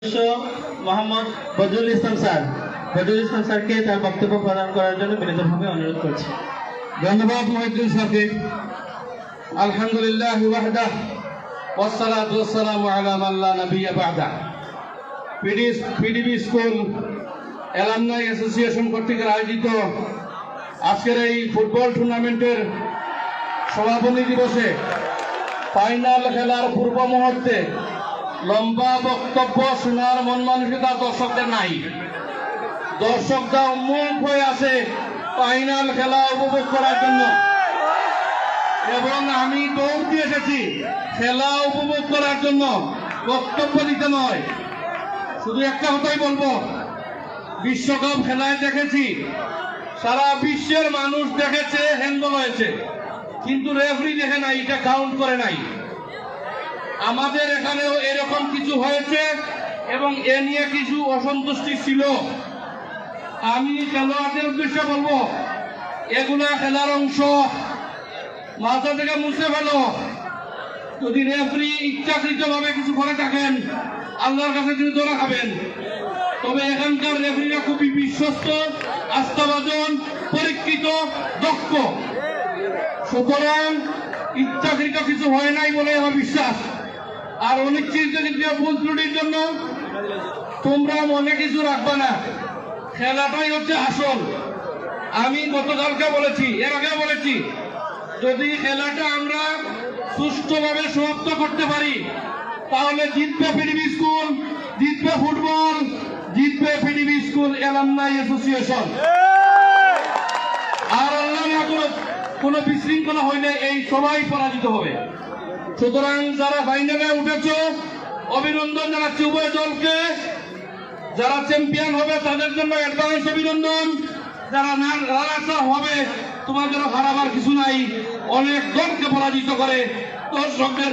মোহাম্মদ বদরুল ইসলাম স্যারকে তার বক্তব্য প্রদান করার জন্য বিনীতভাবে অনুরোধ করছি। ধন্যবাদ মহিউদ্দিন স্যারকে। আলহামদুলিল্লাহ ওয়াহদাহ ওয়াসসালাতু ওয়াসসালামু আলা মান লা নাবিয়্যা বা'দা। পিডিবি স্কুল অ্যালামনাই অ্যাসোসিয়েশন কর্তৃক আয়োজিত আজকের এই ফুটবল টুর্নামেন্টের সমাপনী দিবসে ফাইনাল খেলার পূর্ব মুহূর্তে লম্বা বক্তব্য শোনার মন মানসিকতা দর্শকদের নাই। দর্শকরা উন্মুখ হয়ে আছে ফাইনাল খেলা উপভোগ করার জন্য, এবং আমি দৌড় দিয়ে এসেছি খেলা উপভোগ করার জন্য, বক্তব্য দিতে নয়। শুধু একটা কথাই বলবো, বিশ্বকাপ খেলায় দেখেছি সারা বিশ্বের মানুষ দেখেছে হ্যান্ডবল হয়েছে, কিন্তু রেফারি দেখে নাই, এটা কাউন্ট করে নাই। আমাদের এখানেও এরকম কিছু হয়েছে এবং এ নিয়ে কিছু অসন্তুষ্টি ছিল। আমি খেলোয়াড়দের উদ্দেশ্যে বলবো, এগুলা খেলার অংশ, মাথা থেকে মুছে ফেলো। যদি রেফারি ইচ্ছাকৃতভাবে কিছু করে থাকেন, আল্লাহর কাছে তিনি ধরা খাবেন। তবে এখানকার রেফারিরা খুবই বিশ্বস্ত, আস্থাভাজন, পরীক্ষিত, দক্ষ। সুতরাং ইচ্ছাকৃত কিছু হয় নাই বলে আমার বিশ্বাস। আর অনিচ্ছিত ভুল ত্রুটির জন্য তোমরা মনে কিছু রাখবে না, খেলাটাই হচ্ছে আসল। আমি গতকালকে বলেছি, এর আগে বলেছি, যদি খেলাটা আমরা সুষ্ঠুভাবে সমাপ্ত করতে পারি তাহলে জিতবে পিডিবি স্কুল, জিতবে ফুটবল, জিতবে পিডিবি স্কুল অ্যালামনাই অ্যাসোসিয়েশন। আর আল্লাহ না করুক কোনো বিশৃঙ্খলা হইলে এই সবাই পরাজিত হবে। সুতরাং যারা ফাইনালে উঠেছে অভিনন্দন জানাচ্ছি উভয় দলকে। যারা চ্যাম্পিয়ন হবে তাদের জন্য অ্যাডভান্স অভিনন্দন। যারা রানার্স হবে তোমাদের হারাবার কিছু নাই। অনেক দলকে পরাজিত করে দর্শকদের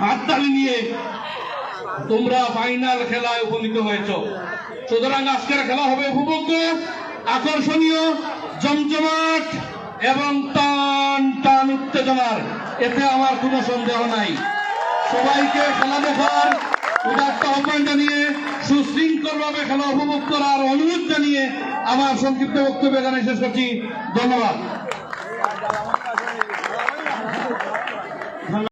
হাততালি নিয়ে তোমরা ফাইনাল খেলায় উপনীত হয়েছ। সুতরাং আজকের খেলা হবে উপভোগ্য, আকর্ষণীয়, জমজমাট এবং টান টান উত্তেজনার, এতে আমার কোনো সন্দেহ নাই। সবাইকে খেলা দেখার উদাত্ত আহ্বান জানিয়ে, সুশৃঙ্খলভাবে খেলা উপভোগ করার অনুরোধ জানিয়ে আমার সংক্ষিপ্ত বক্তব্য এখানে শেষ করছি। ধন্যবাদ।